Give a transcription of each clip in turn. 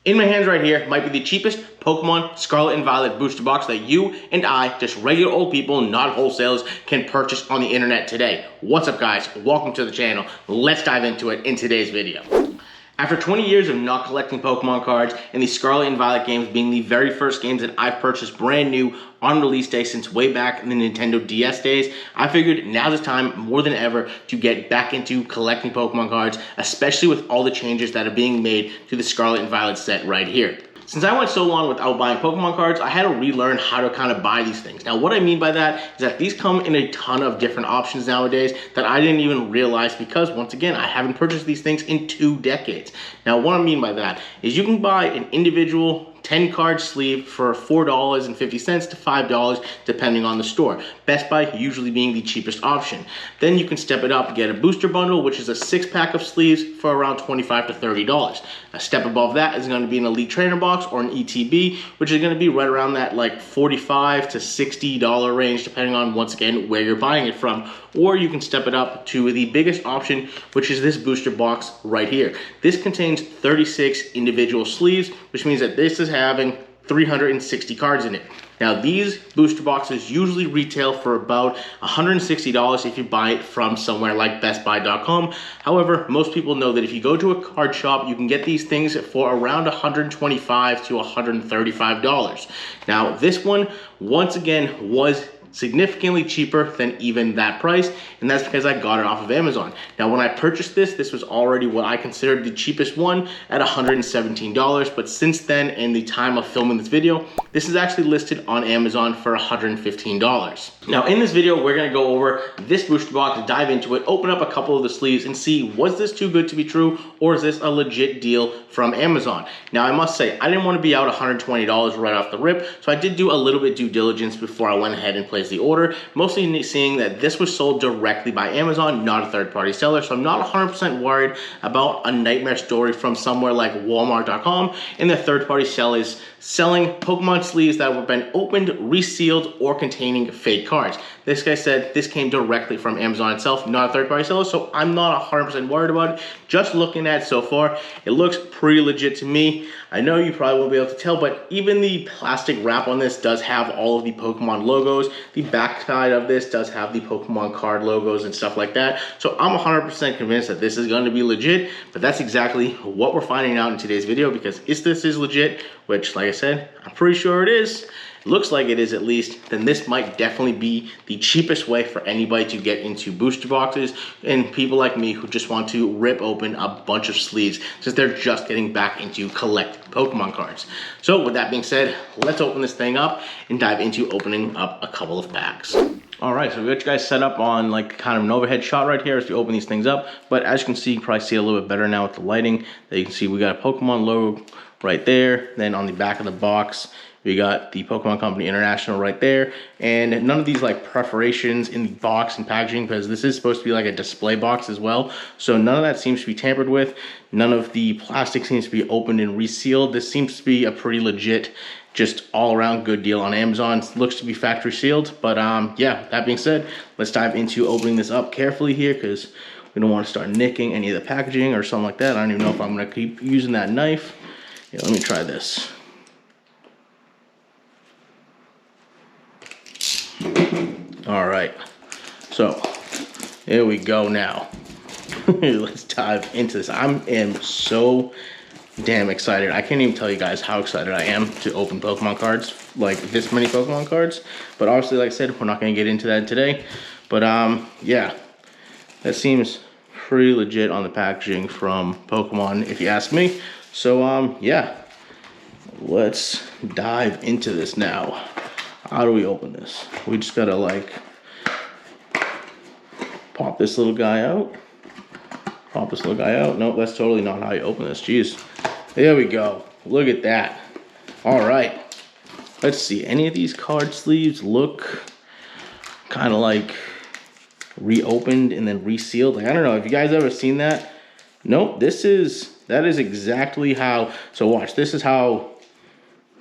In my hands right here might be the cheapest Pokemon Scarlet and Violet booster box that you and I, just regular old people, not wholesalers, can purchase on the internet today. What's up guys? Welcome to the channel. Let's dive into it in today's video. After 20 years of not collecting Pokemon cards and the Scarlet and Violet games being the very first games that I've purchased brand new on release day since way back in the Nintendo DS days, I figured now's the time more than ever to get back into collecting Pokemon cards, especially with all the changes that are being made to the Scarlet and Violet set right here. Since I went so long without buying Pokemon cards, I had to relearn how to kind of buy these things. Now, what I mean by that is that these come in a ton of different options nowadays that I didn't even realize because, once again, I haven't purchased these things in 2 decades. Now, what I mean by that is you can buy an individual 10-card sleeve for $4.50 to $5 depending on the store. Best Buy usually being the cheapest option. Then you can step it up and get a booster bundle, which is a 6-pack of sleeves for around $25 to $30. A step above that is going to be an Elite Trainer box or an ETB, which is going to be right around that like $45 to $60 range depending on, once again, where you're buying it from. Or you can step it up to the biggest option, which is this booster box right here. This contains 36 individual sleeves, which means that this is having 360 cards in it. Now, these booster boxes usually retail for about $160 if you buy it from somewhere like bestbuy.com. However, most people know that if you go to a card shop, you can get these things for around $125 to $135. Now, this one, once again, was significantly cheaper than even that price, and that's because I got it off of Amazon. Now, when I purchased this, this was already what I considered the cheapest one at $117, but since then, in the time of filming this video, this is actually listed on Amazon for $115. Now, in this video, we're gonna go over this booster box, dive into it, open up a couple of the sleeves, and see, was this too good to be true, or is this a legit deal from Amazon? Now, I must say, I didn't want to be out $120 right off the rip, so I did do a little bit due diligence before I went ahead and placed the order, mostly seeing that this was sold directly by Amazon, not a third-party seller, so I'm not 100% worried about a nightmare story from somewhere like Walmart.com and the third-party sellers selling Pokemon sleeves that have been opened, resealed, or containing fake cards. This guy said this came directly from Amazon itself, not a third-party seller, so I'm not 100% worried about it. Just looking at it so far, it looks pretty legit to me. I know you probably won't be able to tell, but even the plastic wrap on this does have all of the Pokemon logos. The back side of this does have the Pokemon card logos and stuff like that. So I'm 100% convinced that this is going to be legit, but that's exactly what we're finding out in today's video, because if this is legit, which, like I said, I'm pretty sure it is, looks like it is at least, then this might definitely be the cheapest way for anybody to get into booster boxes and people like me who just want to rip open a bunch of sleeves since they're just getting back into collecting Pokemon cards. So with that being said, let's open this thing up and dive into opening up a couple of packs. All right, so we got you guys set up on like kind of an overhead shot right here as we open these things up. But as you can see, you can probably see a little bit better now with the lighting. There you can see we got a Pokemon logo right there. Then on the back of the box, we got the Pokemon Company International right there. And none of these like perforations in the box and packaging, because this is supposed to be like a display box as well. So none of that seems to be tampered with. None of the plastic seems to be opened and resealed. This seems to be a pretty legit, just all around good deal on Amazon. It looks to be factory sealed, but yeah, that being said, let's dive into opening this up carefully here, because we don't want to start nicking any of the packaging or something like that. I don't even know if I'm gonna keep using that knife. Yeah, let me try this. All right, so here we go now. Let's dive into this. I am so damn excited. I can't even tell you guys how excited I am to open Pokemon cards, like this many Pokemon cards. But obviously, like I said, we're not gonna get into that today. But yeah, that seems pretty legit on the packaging from Pokemon, if you ask me. So yeah, let's dive into this now. How do we open this? We just gotta like pop this little guy out. Pop this little guy out. Nope, that's totally not how you open this. Jeez. There we go. Look at that. All right. Let's see. Any of these card sleeves look kind of like reopened and then resealed? Like, I don't know. Have you guys ever seen that? Nope. That is exactly how. So watch. This is how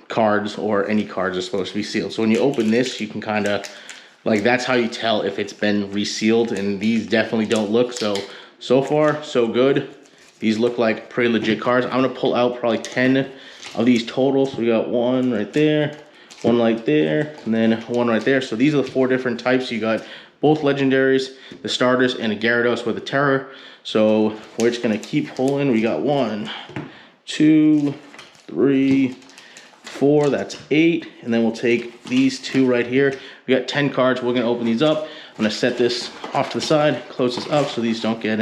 cards or any cards are supposed to be sealed. So when you open this, you can kind of like, that's how you tell if it's been resealed, and these definitely don't look. So far so good. These look like pretty legit cards. I'm gonna pull out probably 10 of these total. So we got one right there, one right there, and then one right there. So these are the 4 different types. You got both legendaries, the starters, and a Gyarados with a Terror. So we're just gonna keep pulling. We got 1, 2, 3, 4, that's 8. And then we'll take these 2 right here. We got 10 cards. We're gonna open these up. I'm gonna set this off to the side, close this up so these don't get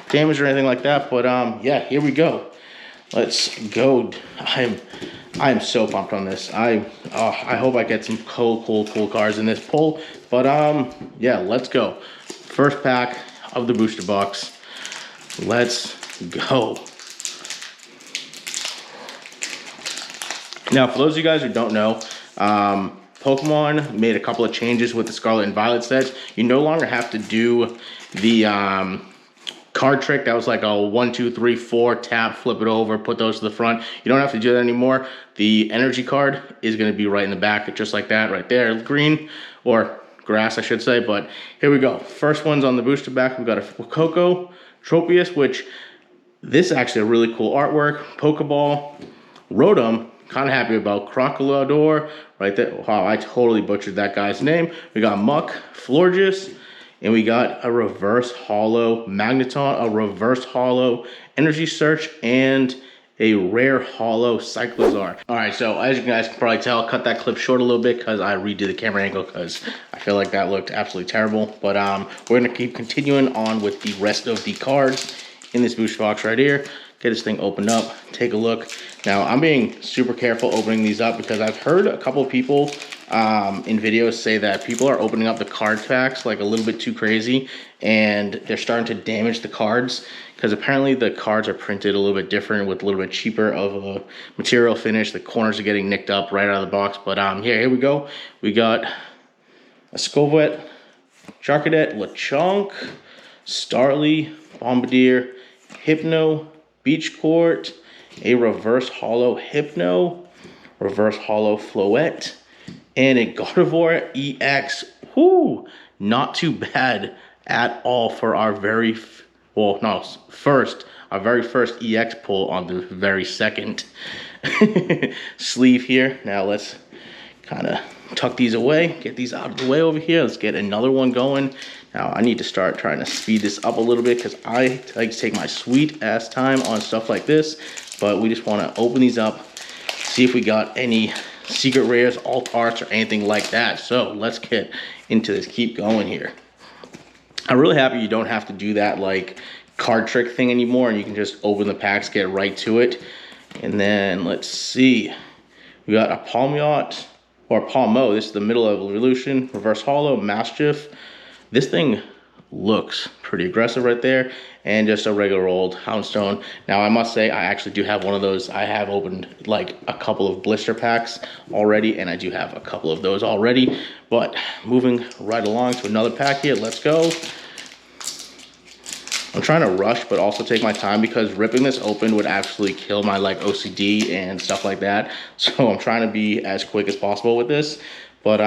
damaged or anything like that. But yeah, here we go. Let's go. I am so pumped on this. I hope I get some cool cards in this pull. But yeah, let's go. First pack of the booster box. Let's go. Now, for those of you guys who don't know, Pokemon made a couple of changes with the Scarlet and Violet sets. You no longer have to do the card trick that was like a 1, 2, 3, 4 tap, flip it over, put those to the front. You don't have to do that anymore. The energy card is going to be right in the back, just like that right there, green or grass I should say. But here we go. First one's on the booster back. We've got a Coco Tropius, which this is actually a really cool artwork. Pokeball, Rotom, kind of happy about Crocodile right there. Wow, I totally butchered that guy's name. We got Muck, Florges, and we got a reverse holo Magneton, a reverse holo Energy Search, and a rare holo Cyclozar. All right, so as you guys can probably tell, cut that clip short a little bit because I redid the camera angle because I feel like that looked absolutely terrible. But we're gonna keep continuing on with the rest of the cards in this booster box right here. Get this thing opened up, take a look. Now, I'm being super careful opening these up because I've heard a couple people in videos say that people are opening up the card packs like a little bit too crazy and they're starting to damage the cards because apparently the cards are printed a little bit different with a little bit cheaper of a material finish. The corners are getting nicked up right out of the box. But here we go. We got a Scovet, Charcadet, Lechonk, Starly, Bombardier, Hypno, Beach Court, a reverse holo Hypno, reverse holo Floette, and a Gardevoir EX. Whoo! Not too bad at all for our very, our very first EX pull on the very second sleeve here. Now let's kind of tuck these away, get these out of the way over here. Let's get another one going. Now I need to start trying to speed this up a little bit because I like to take my sweet ass time on stuff like this. But we just want to open these up, see if we got any secret rares, alt arts, or anything like that. So let's get into this. Keep going here. I'm really happy you don't have to do that like card trick thing anymore, and you can just open the packs, get right to it. And then let's see, we got a Palmyot or Palmo. This is the middle of Evolution, reverse holo Mastiff. This thing looks pretty aggressive right there, and just a regular old Houndstone. Now I must say I actually do have one of those. I have opened like a couple of blister packs already, and I do have a couple of those already. But moving right along to another pack here, let's go. I'm trying to rush but also take my time because ripping this open would actually kill my like OCD and stuff like that. So I'm trying to be as quick as possible with this. But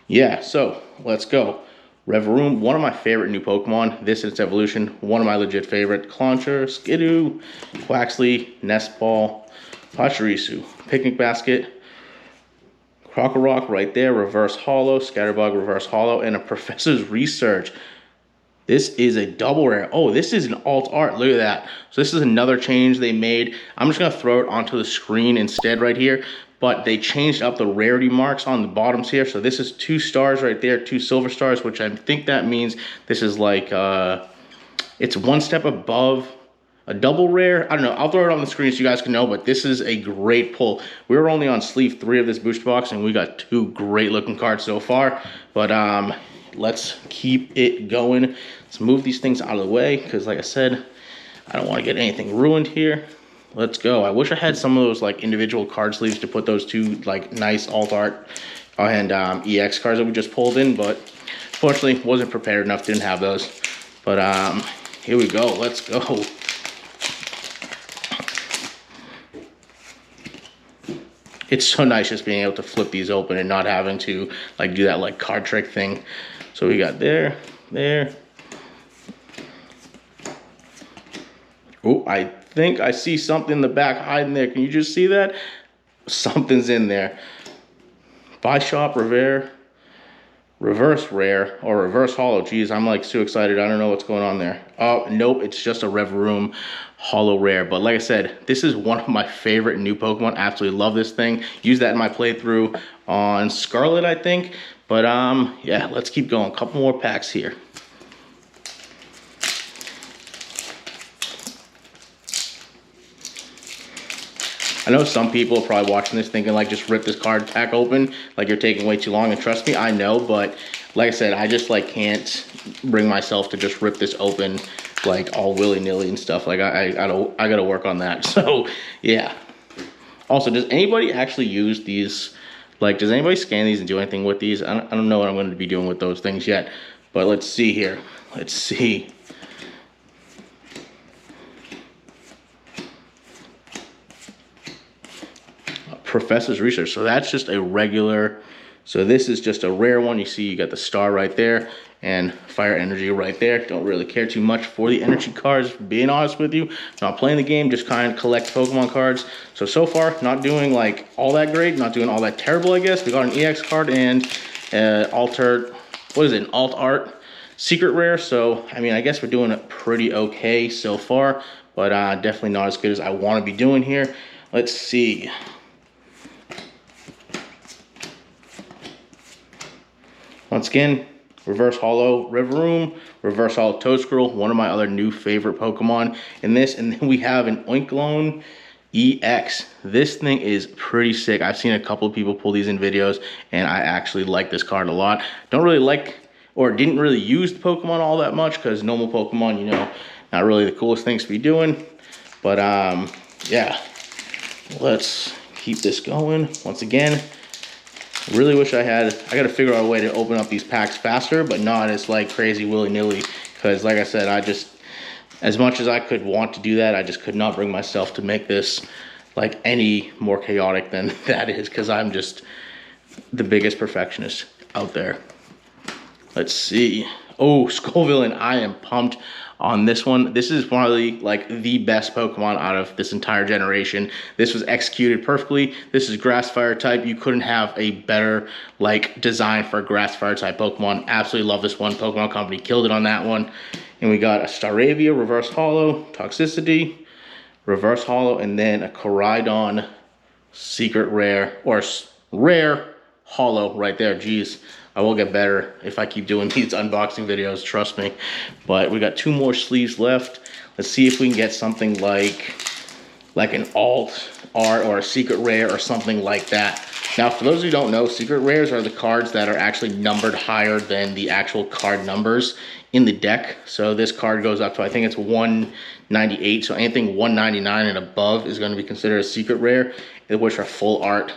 yeah, so let's go. Reverum, one of my favorite new Pokemon. This and its evolution, one of my legit favorite. Clauncher, Skidoo, Quaxley, Nestball, Pachirisu, Picnic Basket, Crocorock right there, reverse holo, Scatterbug, reverse holo, and a Professor's Research. This is a double rare. Oh, this is an alt art. Look at that. So this is another change they made. I'm just going to throw it onto the screen instead right here. But they changed up the rarity marks on the bottoms here. So this is 2 stars right there, 2 silver stars, which I think that means this is like, it's 1 step above a double rare. I don't know. I'll throw it on the screen so you guys can know, but this is a great pull. We were only on sleeve 3 of this booster box, and we got 2 great looking cards so far. But let's keep it going. Let's move these things out of the way because, like I said, I don't want to get anything ruined here. Let's go. I wish I had some of those like individual card sleeves to put those 2 like nice alt art and EX cards that we just pulled in, but fortunately wasn't prepared enough, didn't have those. But here we go. Let's go. It's so nice just being able to flip these open and not having to like do that like card trick thing. So we got there, Oh, I think I see something in the back hiding there. Can you just see that? Something's in there. Bishop Revere. Reverse rare or reverse holo. Geez, I'm like so excited. I don't know what's going on there. Oh, nope, it's just a Rev Room holo rare. But like I said, this is one of my favorite new Pokemon. Absolutely love this thing. Use that in my playthrough on Scarlet, I think. But yeah, let's keep going. A couple more packs here. I know some people are probably watching this thinking like just rip this card pack open, like you're taking way too long, and trust me, I know, but like I said, I just like can't bring myself to just rip this open like all willy-nilly and stuff. Like I gotta work on that. So yeah. Also, does anybody actually use these? Like, does anybody scan these and do anything with these? I don't know what I'm going to be doing with those things yet, but let's see here. Let's see. Professor's Research. So that's just a regular, so this is just a rare one. You see you got the star right there and fire energy right there. Don't really care too much for the energy cards, being honest with you. Not playing the game, just kind of collect Pokemon cards. So far, not doing like all that great, not doing all that terrible, I guess. We got an EX card and altered, what is it, an alt art secret rare. So, I mean, I guess we're doing it pretty okay so far, but definitely not as good as I want to be doing here. Let's see. Once again, reverse holo Rivaroom, reverse holo Toedscruel, one of my other new favorite Pokemon in this. And then we have an Oinkologne EX. This thing is pretty sick. I've seen a couple of people pull these in videos, and I actually like this card a lot. Don't really like, or didn't really use the Pokemon all that much, because normal Pokemon, you know, not really the coolest things to be doing. But yeah, let's keep this going. Once again, really wish I gotta figure out a way to open up these packs faster, but not as like crazy willy-nilly, because like I said, I just, as much as I could want to do that, I just could not bring myself to make this like any more chaotic than that is, because I'm just the biggest perfectionist out there. Let's see. Oh, Scoville, and I am pumped on this one. This is probably like the best Pokemon out of this entire generation. This was executed perfectly. This is grass fire type. You couldn't have a better like design for a grass fire type Pokemon. Absolutely love this one. Pokemon Company killed it on that one. And we got a Staravia reverse holo, Toxicity, reverse holo, and then a Koraidon secret rare, or rare holo right there. Geez, I will get better if I keep doing these unboxing videos, trust me. But we got two more sleeves left. Let's see if we can get something like an alt art or a secret rare or something like that. Now, for those who don't know, secret rares are the cards that are actually numbered higher than the actual card numbers in the deck. So this card goes up to, I think it's 198. So anything 199 and above is going to be considered a secret rare, which are full art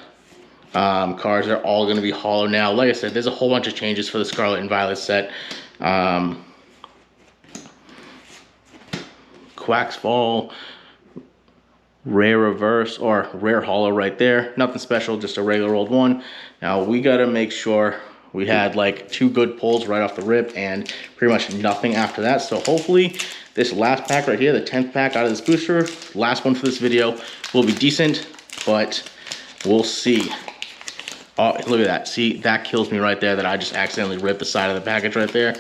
cards. Are all going to be holo now. Like I said, there's a whole bunch of changes for the Scarlet and Violet set. Quaxball, rare reverse, or rare holo right there. Nothing special, just a regular old one. Now we got to make sure we had like two good pulls right off the rip and pretty much nothing after that. So hopefully this last pack right here, the 10th pack out of this booster, last one for this video, will be decent, but we'll see. Oh, look at that. See, that kills me right there that I just accidentally ripped the side of the package right there.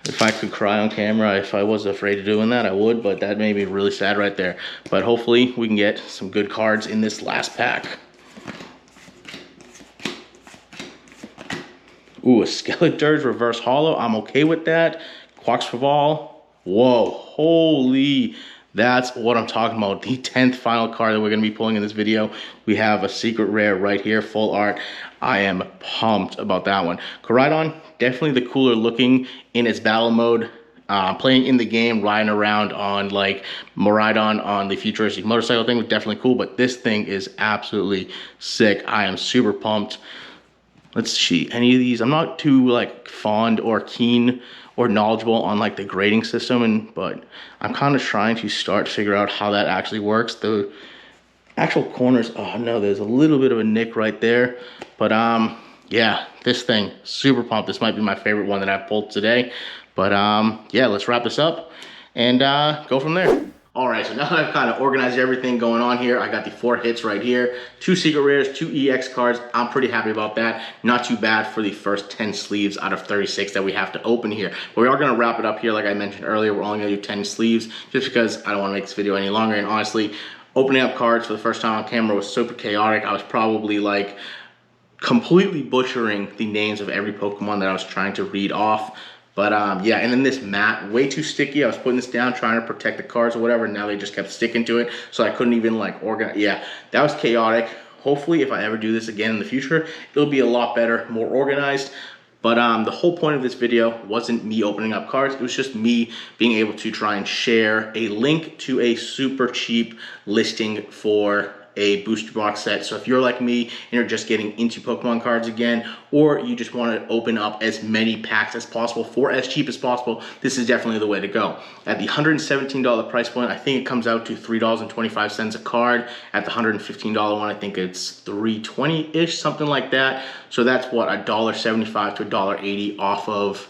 If I could cry on camera, if I was afraid of doing that, I would, but that made me really sad right there. But hopefully we can get some good cards in this last pack. Ooh, a Skeleturge reverse holo. I'm okay with that. Quaxball. Whoa, holy. That's what I'm talking about. The 10th final card that we're going to be pulling in this video. We have a secret rare right here, full art. I am pumped about that one. Koraidon, definitely the cooler looking in its battle mode. Playing in the game, riding around on like Miraidon on the futuristic motorcycle thing was definitely cool, but this thing is absolutely sick. I am super pumped. Let's see, any of these, I'm not too like fond or keen or knowledgeable on like the grading system, but I'm kind of trying to start to figure out how that actually works. The actual corners, oh no, there's a little bit of a nick right there, but yeah, this thing, super pumped. This might be my favorite one that I've pulled today, but yeah, let's wrap this up and go from there. All right, so now that I've kind of organized everything going on here, I got the 4 hits right here, 2 secret rares, 2 EX cards. I'm pretty happy about that. Not too bad for the first 10 sleeves out of 36 that we have to open here. But we are going to wrap it up here. Like I mentioned earlier, we're only going to do 10 sleeves just because I don't want to make this video any longer. And honestly, opening up cards for the first time on camera was super chaotic. I was probably like completely butchering the names of every Pokemon that I was trying to read off. But yeah, and then this mat, way too sticky. I was putting this down, trying to protect the cards or whatever, and now they just kept sticking to it, so I couldn't even like organize. Yeah, that was chaotic. Hopefully, if I ever do this again in the future, it'll be a lot better, more organized. But the whole point of this video wasn't me opening up cards. It was just me being able to try and share a link to a super cheap listing for a booster box set. So if you're like me and you're just getting into Pokemon cards again, or you just want to open up as many packs as possible for as cheap as possible, this is definitely the way to go. At the $117 price point, I think it comes out to $3.25 a card. At the $115 one, I think it's $3.20-ish, something like that. So that's what, $1.75 to $1.80 off of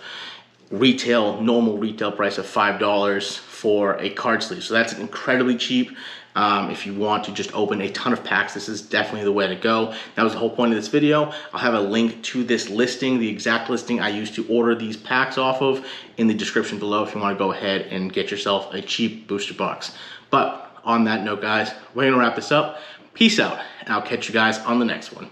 normal retail price of $5 for a card sleeve. So that's incredibly cheap. If you want to just open a ton of packs, this is definitely the way to go. That was the whole point of this video. I'll have a link to this listing, the exact listing I used to order these packs off of, in the description below if you want to go ahead and get yourself a cheap booster box. But on that note, guys, we're going to wrap this up. Peace out, and I'll catch you guys on the next one.